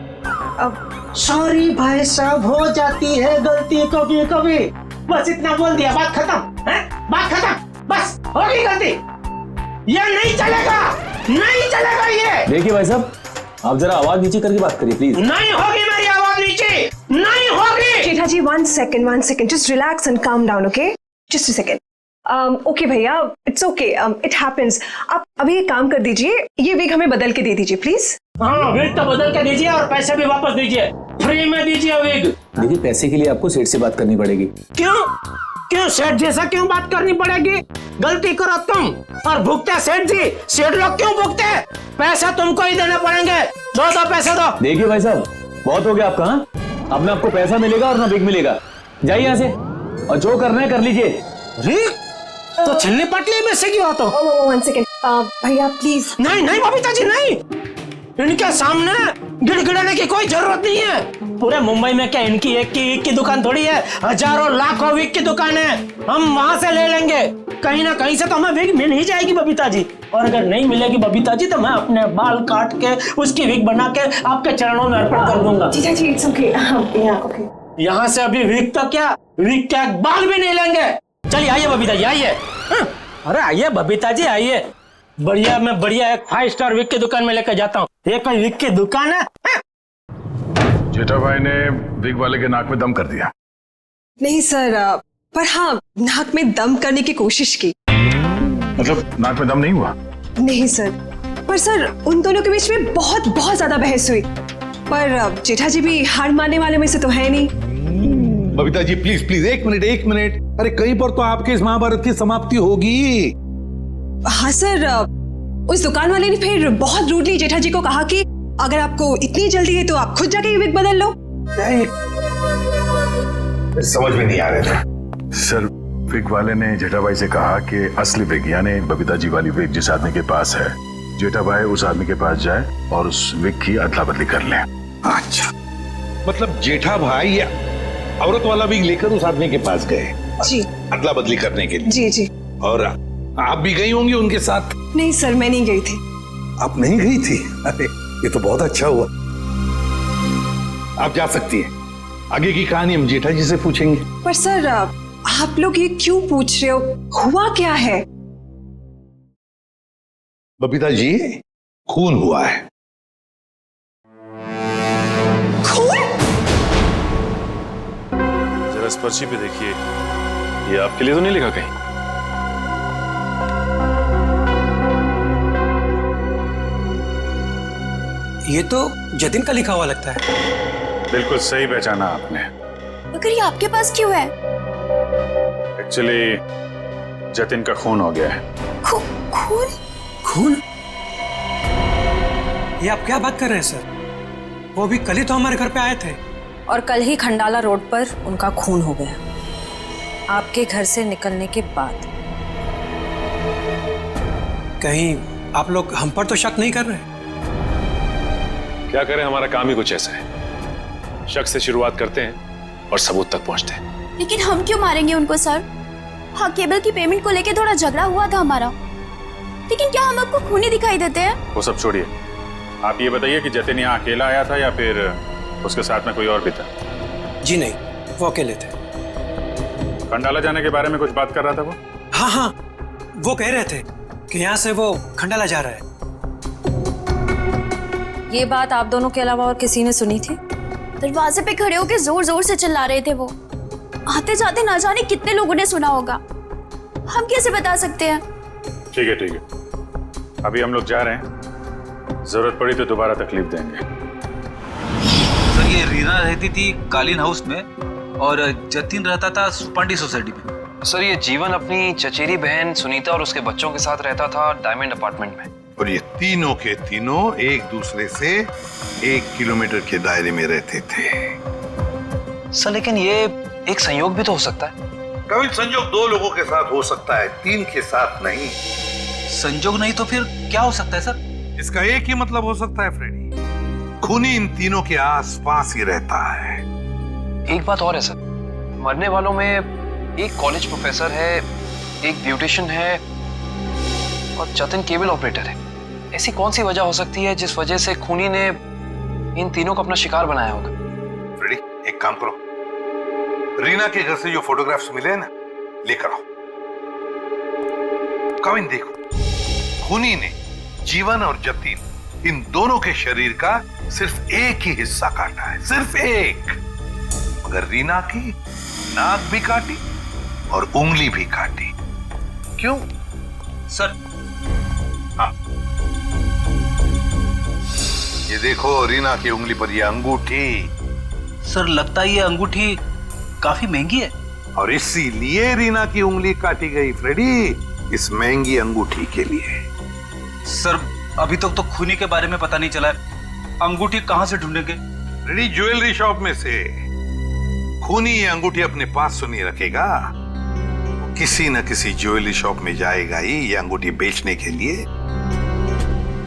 सॉरी भाई साहब, हो जाती है गलती कभी कभी, बस इतना बोल दिया, बात खत्म है, बात खत्म, बस हो गई गलती। ये नहीं चलेगा, नहीं चलेगा ये।
देखिए भाई साहब, आप जरा आवाज नीचे करके बात करिए प्लीज।
नहीं होगी मेरी आवाज नीचे, नहीं होगी।
जेठा जी one second, just relax and calm down, okay? Just a second. Okay भैया, इट्स ओके, इट हैपेंस। आप अभी एक काम कर दीजिए, ये विग हमें बदल के दे दीजिए प्लीज।
हाँ विग तो बदल के दीजिए, और पैसे भी वापस दीजिए, फ्री में दीजिए विग।
देखिए पैसे के लिए आपको सेठ से बात करनी पड़ेगी।
क्यों सेठ जैसा क्यों बात करनी पड़ेगी? गलती करो तुम और भुगते सेठ जी, सेठ लोग क्यों भुगते? पैसा तुमको ही देने पड़ेंगे, दो पैसे दो।
देखिए भाई साहब, बहुत हो गया आपका। अब ना आपको पैसा मिलेगा और ना विग मिलेगा, जाइए यहाँ से, और जो करना है कर लीजिए।
तो छिलनी पटली में से क्यों तो?
वन सेकेंड भैया प्लीज।
नहीं बबीता जी नहीं, इनके सामने गिड़गिड़ाने की कोई जरूरत नहीं है। पूरे मुंबई में क्या इनकी एक की दुकान थोड़ी है, हजारों लाखों विग की दुकान है, हम वहां से ले लेंगे। कहीं ना कहीं से तो हमें विग मिल ही जाएगी बबीता जी, और अगर नहीं मिलेगी बबीता जी तो मैं अपने बाल काट के उसकी विग बना के आपके चरणों में अर्पण कर दूंगा।
जीजा जी इट्स ओके, ओके।
यहाँ से अभी विग तो क्या, विग क्या बाल भी नहीं लेंगे। चलिए आइए बबीता जी आइए। अरे आइए बबीता जी आइए, बढ़िया मैं बढ़िया एक 5 स्टार विग की दुकान में लेकर जाता हूँ। ये कोई विग की दुकान है?
जेठा भाई ने विग वाले के नाक में दम कर दिया।
नहीं सर, पर हाँ नाक में दम करने की कोशिश की।
मतलब नाक में दम नहीं हुआ?
नहीं सर, पर सर उन दोनों के बीच में बहुत बहुत ज्यादा बहस हुई, पर जेठा जी भी हार मानने वाले में से तो है नहीं।
बबीता जी प्लीज प्लीज, एक मिनट, अरे कहीं पर तो आपके इस महाभारत की समाप्ति होगी।
हाँ सर, उस दुकान वाले ने फिर बहुत रूडली जेठा जी को कहा कि अगर आपको इतनी जल्दी है तो आप खुद जाके विग बदल लो।
समझ में नहीं आ रहा था
सर। विग वाले ने जेठा भाई से कहा कि असली विग यानी बबीता जी वाली विग जिस आदमी के पास है, जेठा भाई उस आदमी के पास जाए और उस विग की अदला बदली कर ले।
अच्छा, मतलब जेठा भाई ये औरत वाला विग लेकर उस आदमी के पास गए
जी,
अदला बदली करने के लिए।
जी जी।
और आप भी गई होंगी उनके साथ?
नहीं सर, मैं नहीं गई थी।
आप नहीं गई थी? अरे ये तो बहुत अच्छा हुआ। आप जा सकती हैं, आगे की कहानी हम जेठा जी से पूछेंगे।
पर सर आप लोग ये क्यों पूछ रहे हो, हुआ क्या है?
बबीता जी खून हुआ है।
खून?
जरा इस पर्ची पे देखिए, ये आपके लिए तो नहीं लिखा कहीं?
ये तो जतिन का लिखा हुआ लगता है।
बिल्कुल सही पहचाना आपने।
मगर ये आपके पास क्यों है?
एक्चुअली जतिन का खून हो गया है।
खून?
खून? ये आप क्या बात कर रहे हैं सर? वो भी कल ही तो हमारे घर पे आए थे।
और कल ही खंडाला रोड पर उनका खून हो गया, आपके घर से निकलने के बाद।
कहीं आप लोग हम पर तो शक नहीं कर रहे?
क्या करें, हमारा काम ही कुछ ऐसा है। शक से शुरुआत करते हैं और सबूत तक पहुंचते हैं।
लेकिन हम क्यों मारेंगे उनको सर? हाँ, केबल की पेमेंट को लेके थोड़ा झगड़ा हुआ था हमारा, लेकिन क्या हम आपको खूनी दिखाई देते हैं?
वो सब छोड़िए, आप ये बताइए कि जतिन यहाँ अकेला आया था या फिर उसके साथ में कोई और भी था?
जी नहीं, वो अकेले थे।
खंडाला जाने के बारे में कुछ बात कर रहा था वो?
हाँ, वो कह रहे थे कि यहाँ से वो खंडाला जा रहा है।
ये बात आप दोनों के अलावा और किसी ने सुनी थी?
दरवाजे पे खड़े होकर जोर जोर से चिल्ला रहे थे वो। आते जाते ना जाने कितने लोगों ने सुना होगा, हम कैसे बता सकते हैं?
ठीक है, अभी हम लोग जा रहे हैं, जरूरत पड़ी तो दोबारा तकलीफ देंगे।
सर, ये रीना रहती थी कालीन हाउस में और जतिन रहता था सुपांडी सोसाइटी में।
सर, ये जीवन अपनी चचेरी बहन सुनीता और उसके बच्चों के साथ रहता था डायमंड अपार्टमेंट में।
और ये तीनों के तीनों एक दूसरे से 1 किलोमीटर के दायरे में रहते थे।
सर, लेकिन ये एक संयोग भी तो हो सकता है।
कभी संयोग 2 लोगों के साथ हो सकता है, 3 के साथ नहीं।
संयोग नहीं तो फिर क्या हो सकता है सर?
इसका एक ही मतलब हो सकता है फ्रेडी, खूनी इन तीनों के आसपास ही रहता है।
एक बात और है सर, मरने वालों में एक कॉलेज प्रोफेसर है, एक ब्यूटिशियन है और जतिन केबल ऑपरेटर है। ऐसी कौन सी वजह हो सकती है जिस वजह से खूनी ने इन तीनों को अपना शिकार बनाया होगा?
फ्रेडी, एक काम करो, रीना के घर से जो फोटोग्राफ्स मिले हैं ना, लेकर आओ। कविन देखो, खूनी ने जीवन और जतिन इन दोनों के शरीर का सिर्फ एक ही हिस्सा काटा है, सिर्फ एक। मगर रीना की नाक भी काटी और उंगली भी काटी। क्यों
सर?
हाँ, ये देखो रीना की उंगली पर ये अंगूठी।
सर, लगता है ये अंगूठी काफी महंगी है।
और इसीलिए रीना की उंगली काटी गई फ्रेडी, इस महंगी अंगूठी के लिए।
सर, अभी तक तो खूनी के बारे में पता नहीं चला है, अंगूठी कहां से ढूंढेंगे?
फ्रेडी, ज्वेलरी शॉप में से। खूनी ये अंगूठी अपने पास तो नहीं रखेगा, किसी न किसी ज्वेलरी शॉप में जाएगा ही ये अंगूठी बेचने के लिए।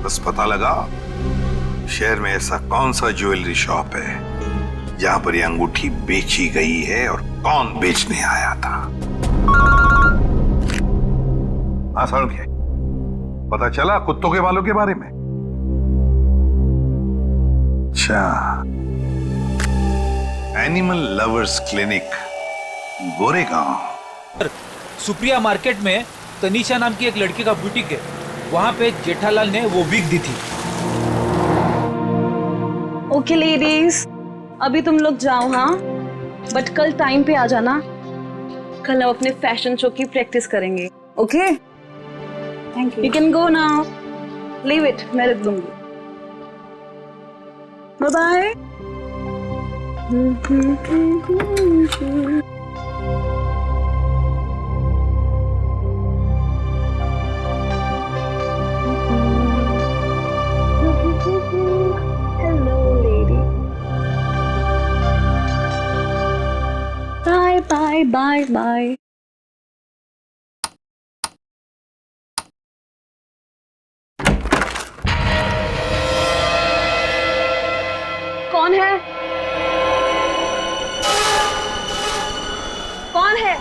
बस पता लगा शहर में ऐसा कौन सा ज्वेलरी शॉप है जहां पर ये अंगूठी बेची गई है और कौन बेचने आया था। आसान क्या, पता चला कुत्तों के बालों के बारे में? अच्छा, animal lovers clinic, Goregaon.
Supriya market में तनीषा नाम की एक लड़की का बुटीक है, वहां पे जेठालाल ने वो विग दी थी।
ओके लेडीज, अभी तुम लोग जाओ, हाँ, बट कल टाइम पे आ जाना। कल हम अपने फैशन शो की प्रैक्टिस करेंगे। Okay, thank you. You can go now, leave it, मैं रख दूंगी। Bye bye. Bye, bye, bye. कौन है? कौन है?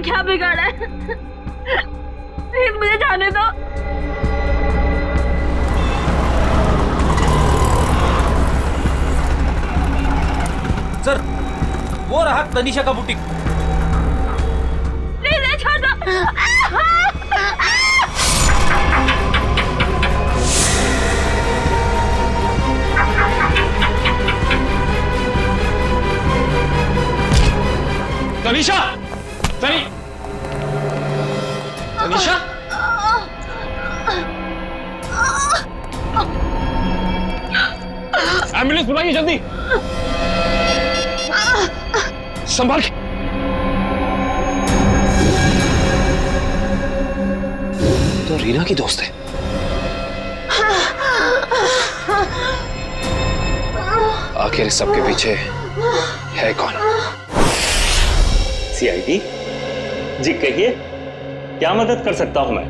क्या बिगाड़ा है? प्लीज मुझे जाने दो।
सर, वो रहा तनीषा का बुटीक।
प्लीज छोड़ दो।
तनीषा, तनीषा, एम्बुलेंस बुलाइए जल्दी। संभाल के।
तो रीना की दोस्त है। आखिर इस सबके पीछे है कौन?
सीआईडी जी, कहिए क्या मदद कर सकता हूं मैं?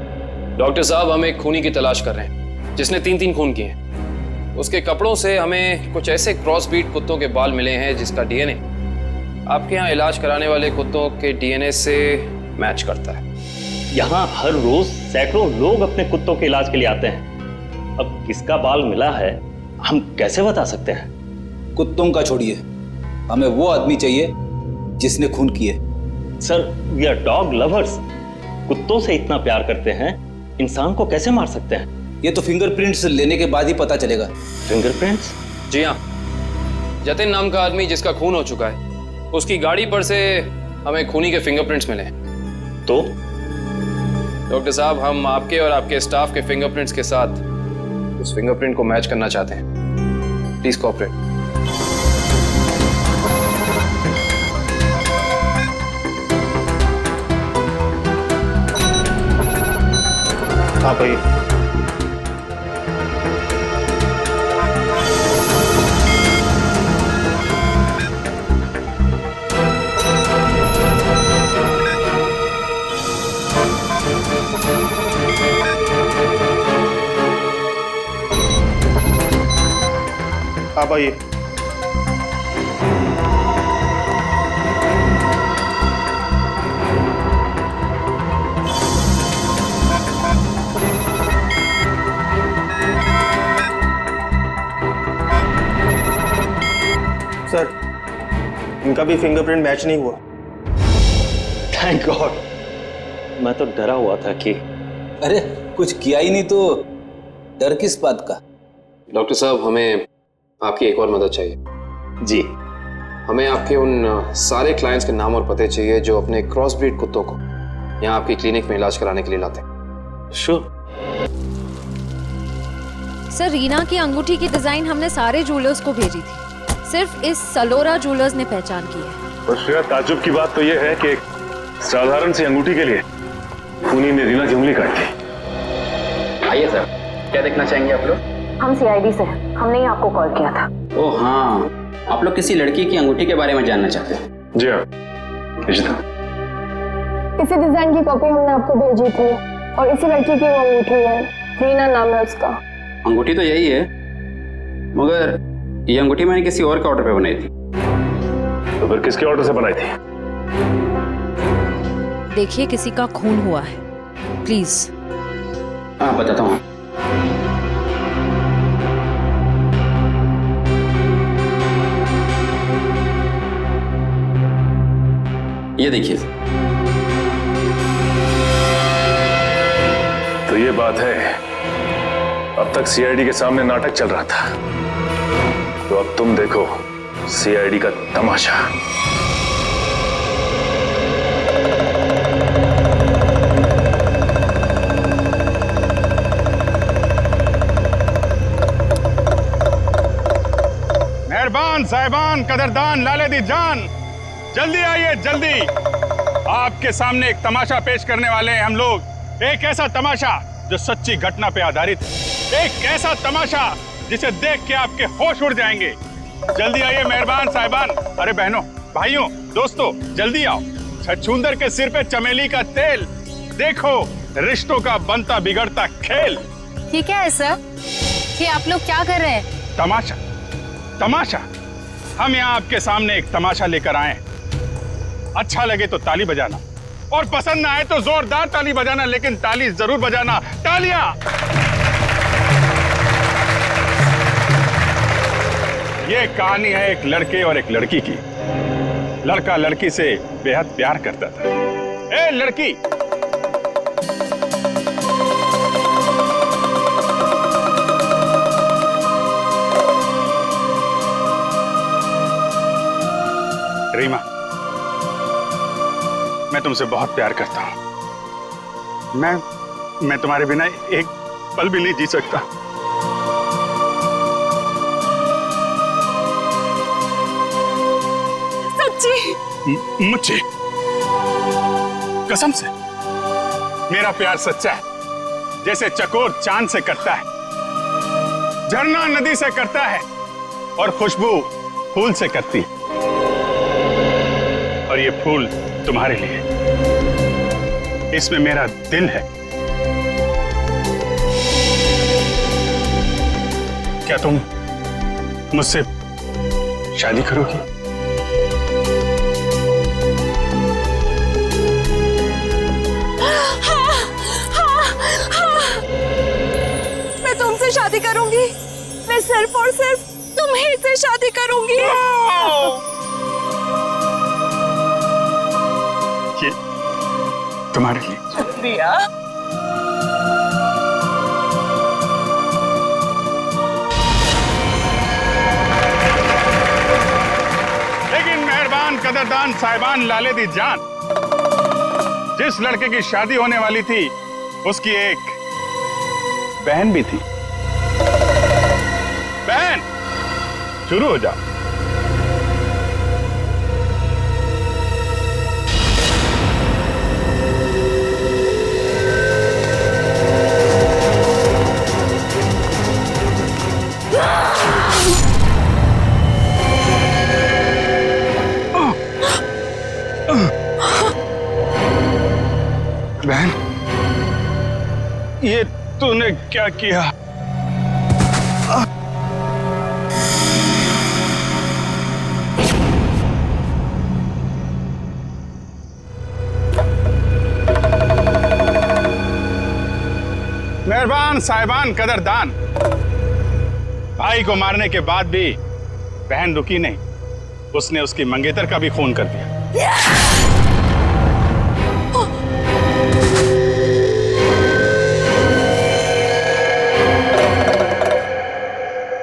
डॉक्टर साहब, हम एक खूनी की तलाश कर रहे हैं जिसने 3 खून किए हैं। उसके कपड़ों से हमें कुछ ऐसे क्रॉस ब्रीड कुत्तों के बाल मिले हैं जिसका डीएनए आपके यहाँ इलाज कराने वाले कुत्तों के डीएनए से मैच करता है।
यहाँ हर रोज सैकड़ों लोग अपने कुत्तों के इलाज के लिए आते हैं। अब किसका बाल मिला है हम कैसे बता सकते हैं?
कुत्तों का छोड़िए, हमें वो आदमी चाहिए जिसने खून किए।
Sir, we are dog lovers. कुत्तों से इतना प्यार करते हैं, इंसान को कैसे मार सकते हैं?
ये तो फिंगरप्रिंट्स लेने के बाद ही पता चलेगा।
फिंगरप्रिंट्स?
जी हाँ, जतिन नाम का आदमी जिसका खून हो चुका है, उसकी गाड़ी पर से हमें खूनी के फिंगरप्रिंट्स मिले।
तो
डॉक्टर साहब, हम आपके और आपके स्टाफ के फिंगरप्रिंट्स के साथ उस फिंगरप्रिंट को मैच करना चाहते हैं। Please cooperate.
हाँ भाई। आप आइए।
सर, इनका भी फिंगरप्रिंट मैच नहीं हुआ।
Thank God. मैं तो डरा हुआ था कि
अरे कुछ किया ही नहीं तो डर किस बात का?
डॉक्टर साहब, हमें आपकी एक और मदद चाहिए।
जी।
हमें आपके उन सारे क्लाइंट्स के नाम और पते चाहिए जो अपने क्रॉस ब्रीड कुत्तों को यहाँ आपकी क्लिनिक में इलाज कराने के लिए लाते हैं।
श्योर।
सर, रीना की अंगूठी की डिजाइन हमने सारे जूलर्स को भेजी थी, सिर्फ इस सलोरा जूलर्स ने पहचान की है।
और श्रेया, ताज्जुब की बात तो यह है कि एक साधारण सी अंगूठी के लिए खूनी ने रीना की उंगली काट दी।
आइए सर, क्या देखना चाहेंगे आप लोग?
हम सीआईडी से हैं, हमने ही आपको कॉल किया था।
ओह हाँ, आप लोग किसी लड़की की अंगूठी के बारे में जानना चाहते हैं?
जी हाँ,
इसी डिजाइन की कॉपी हमने आपको भेजी थी और इसी लड़की की वो अंगूठी है, रीना नाम है उसका।
अंगूठी तो यही है, मगर ये अंगूठी मैंने किसी और के ऑर्डर पे बनाई थी।
तो फिर किसके ऑर्डर से बनाई थी?
देखिए, किसी का खून हुआ है, प्लीज।
हाँ, बताता हूँ। ये देखिए।
तो ये बात है, अब तक सीआईडी के सामने नाटक चल रहा था, तो अब तुम देखो सीआईडी का तमाशा।
मेहरबान साहिबान, कदरदान, लाले दी जान, जल्दी आइए जल्दी। आपके सामने एक तमाशा पेश करने वाले हैं हम लोग। एक ऐसा तमाशा जो सच्ची घटना पे आधारित है, एक ऐसा तमाशा जिसे देख के आपके होश उड़ जाएंगे। जल्दी आइए मेहरबान साहिबान। अरे बहनों, भाइयों, दोस्तों, जल्दी आओ। छछूंदर के सिर पे चमेली का तेल, देखो रिश्तों का बनता बिगड़ता खेल।
ये क्या है सर? ये आप लोग क्या कर रहे हैं?
तमाशा, तमाशा। हम यहाँ आपके सामने एक तमाशा लेकर आए हैं। अच्छा लगे तो ताली बजाना, और पसंद ना आए तो जोरदार ताली बजाना, लेकिन ताली जरूर बजाना। तालियां। ये कहानी है एक लड़के और एक लड़की की। लड़का लड़की से बेहद प्यार करता था। ए लड़की, रीमा, मैं तुमसे बहुत प्यार करता हूं। मैं तुम्हारे बिना एक पल भी नहीं जी सकता।
सच्ची?
मुझे कसम से मेरा प्यार सच्चा है, जैसे चकोर चांद से करता है, झरना नदी से करता है और खुशबू फूल से करती है। और ये फूल तुम्हारे लिए, इसमें मेरा दिल है। क्या तुम मुझसे शादी करोगी?
मैं तुमसे शादी करूंगी। मैं सिर्फ और सिर्फ तुम्हीं से शादी करूंगी।
ये तुम्हारे लिए।
शुक्रिया।
लेकिन मेहरबान कदरदान साहिबान लाले दी जान, जिस लड़के की शादी होने वाली थी उसकी एक बहन भी थी। बहन, शुरू हो जाओ। बहन, ये तूने क्या किया? मेहरबान साहिबान कदरदान, भाई को मारने के बाद भी बहन रुकी नहीं, उसने उसकी मंगेतर का भी खून कर दिया।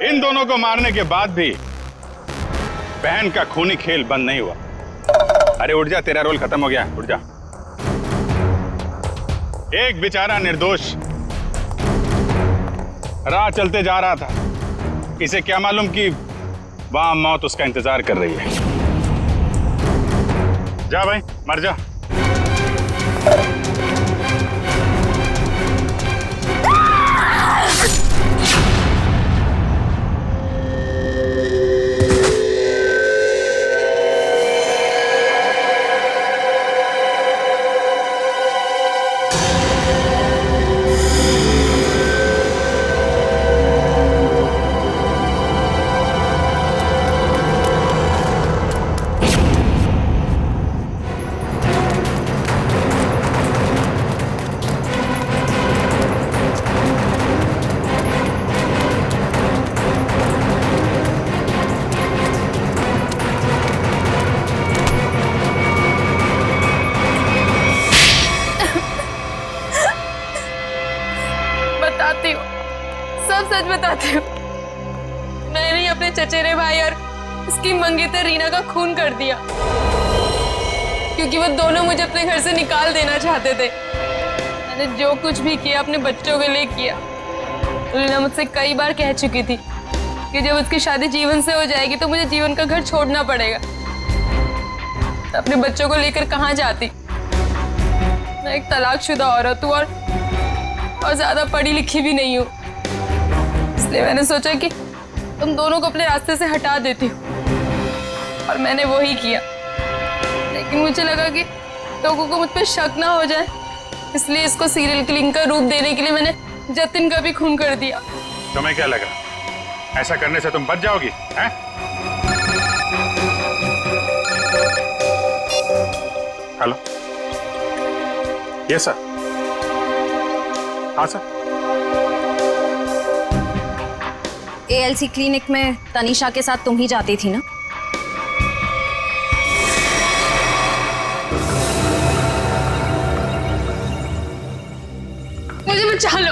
इन दोनों को मारने के बाद भी बहन का खूनी खेल बंद नहीं हुआ। अरे उठ जा, तेरा रोल खत्म हो गया, उठ जा। एक बेचारा निर्दोष राह चलते जा रहा था, इसे क्या मालूम कि वहां मौत उसका इंतजार कर रही है। जा भाई, मर जा।
बताती हूँ, सब सच बताती हूँ। मैंने ही अपने चचेरे भाई और उसकी मंगेतर रीना का खून कर दिया, क्योंकि वो दोनों मुझे अपने घर से निकाल देना चाहते थे। मैंने जो कुछ भी किया अपने बच्चों के लिए किया। रीना मुझसे कई बार कह चुकी थी कि जब उसकी शादी जीवन से हो जाएगी तो मुझे जीवन का घर छोड़ना पड़ेगा। अपने बच्चों को लेकर कहाँ जाती? मैं एक तलाकशुदा औरत हूँ और ज्यादा पढ़ी लिखी भी नहीं हूँ, इसलिए मैंने सोचा कि तुम दोनों को अपने रास्ते से हटा देती हूँ, और मैंने वो ही किया। लेकिन मुझे लगा कि लोगों को मुझ पर शक ना हो जाए, इसलिए इसको सीरियल किलिंग का रूप देने के लिए मैंने जतिन का भी खून कर दिया।
तुम्हें क्या लगा ऐसा करने से तुम बच जाओगी? हैं? Hello, yes sir. हाँ सर।
ALC क्लिनिक में तनीषा के साथ तुम ही जाती थी ना?
मुझे बचा लो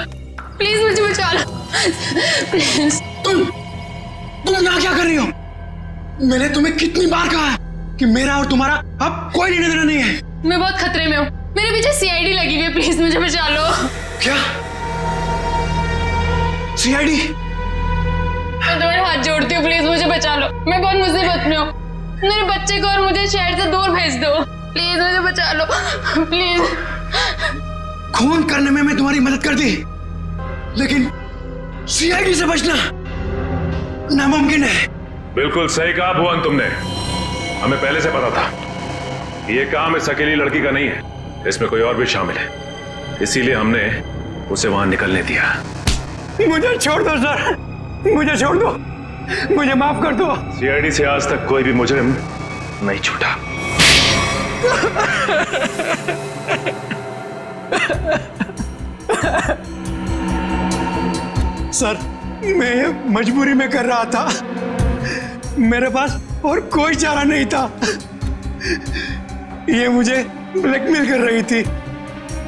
प्लीज, मुझे बचा लो प्लीज।
तुम यहाँ क्या कर रही हो? मैंने तुम्हें कितनी बार कहा है कि मेरा और तुम्हारा अब कोई लेना देना नहीं है।
मैं बहुत खतरे में हूँ, मेरे पीछे CID लगी हुई है, प्लीज मुझे बचा लो।
क्या CID?
मैं तुम्हारे हाथ जोड़ती हूँ, प्लीज मुझे बचा लो, मैं बहुत मुसीबत में हूँ। मेरे बच्चे को और मुझे शहर से दूर भेज दो, प्लीज मुझे बचा लो प्लीज।
खून करने में मैं तुम्हारी मदद कर दी, लेकिन CID से बचना नामुमकिन है।
बिल्कुल सही कहा भुवन तुमने। हमें पहले से पता था ये काम इस अकेली लड़की का नहीं है, इसमें कोई और भी शामिल है, इसीलिए हमने उसे वहां निकलने दिया।
मुझे छोड़ दो सर, मुझे छोड़ दो, मुझे माफ कर दो।
CID से आज तक कोई भी मुजरिम नहीं छूटा।
सर मैं ये मजबूरी में कर रहा था, मेरे पास और कोई चारा नहीं था। ये मुझे ब्लैकमेल कर रही थी।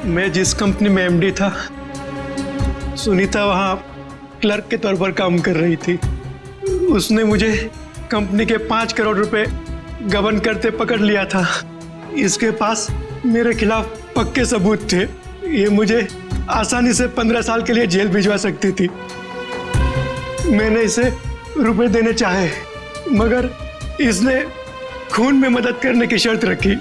मैं जिस कंपनी में MD था, सुनीता वहाँ क्लर्क के तौर पर काम कर रही थी। उसने मुझे कंपनी के 5 करोड़ रुपए गबन करते पकड़ लिया था। इसके पास मेरे खिलाफ पक्के सबूत थे। ये मुझे आसानी से 15 साल के लिए जेल भिजवा सकती थी। मैंने इसे रुपए देने चाहे, मगर इसने खून में मदद करने की शर्त रखी।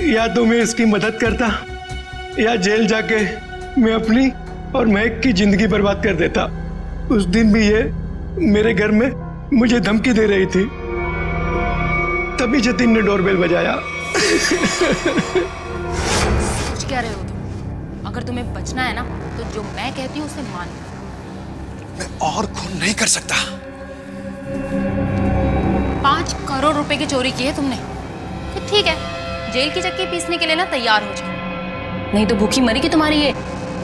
या तो मैं इसकी मदद करता या जेल जाके मैं अपनी और महक की जिंदगी बर्बाद कर देता। उस दिन भी ये मेरे घर में मुझे धमकी दे रही थी। तभी जतिन ने डोरबेल बजाया।
सोच क्या रहे हो तुम? अगर तुम्हें बचना है ना तो जो मैं कहती हूँ उसे मान।
मैं और खून नहीं कर सकता।
5 करोड़ रुपए की चोरी की है तुमने, तो ठीक है, जेल की चक्की पीसने के लिए ना तैयार हो जाओ, नहीं तो भूखी मरेगी तुम्हारी ये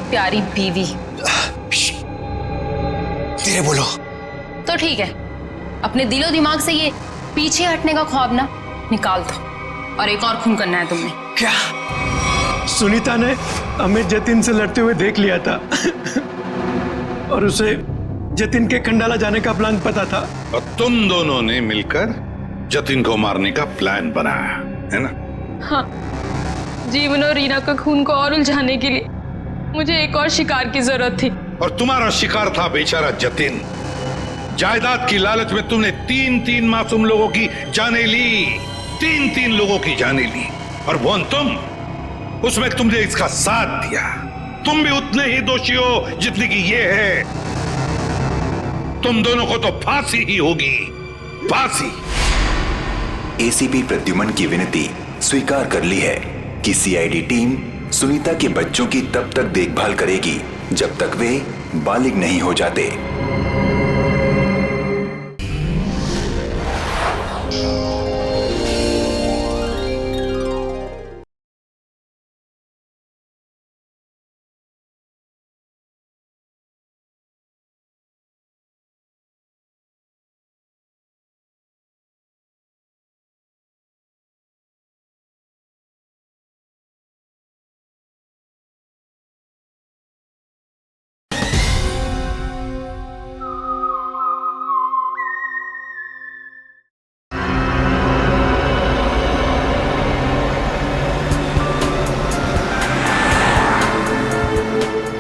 प्यारी बीवी।
धीरे बोलो।
तो ठीक है, अपने दिलो दिमाग से ये पीछे हटने का ख्वाब ना निकाल दो, और एक और खून करना है तुमने।
क्या? सुनीता ने हमें जतिन से लड़ते हुए देख लिया था और उसे जतिन के खंडाला जाने का प्लान पता था।
और तुम दोनों ने मिलकर जतिन को मारने का प्लान बनाया है ना?
हाँ, जीवन और रीना का खून को और उलझाने के लिए मुझे एक और शिकार की जरूरत थी।
और तुम्हारा शिकार था बेचारा जतिन। जायदाद की लालच में तुमने 3-3 मासूम लोगों की जानें ली, 3-3 लोगों की जानें ली। और वो तुम, उसमें तुमने इसका साथ दिया। तुम भी उतने ही दोषी हो जितनी की ये है। तुम दोनों को तो फांसी ही होगी, फांसी।
ACP प्रद्युमन की विनती स्वीकार कर ली है कि CID टीम सुनीता के बच्चों की तब तक देखभाल करेगी जब तक वे बालिग नहीं हो जाते।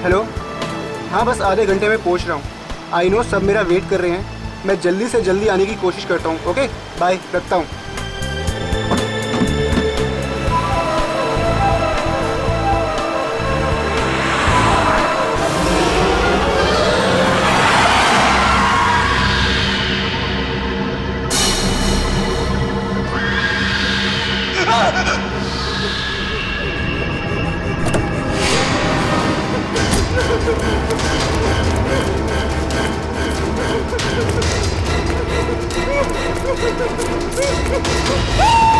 हेलो, हाँ बस आधे घंटे में पहुंच रहा हूँ। आई नो सब मेरा वेट कर रहे हैं। मैं जल्दी से जल्दी आने की कोशिश करता हूँ। ओके बाय, रखता हूँ।
Ah!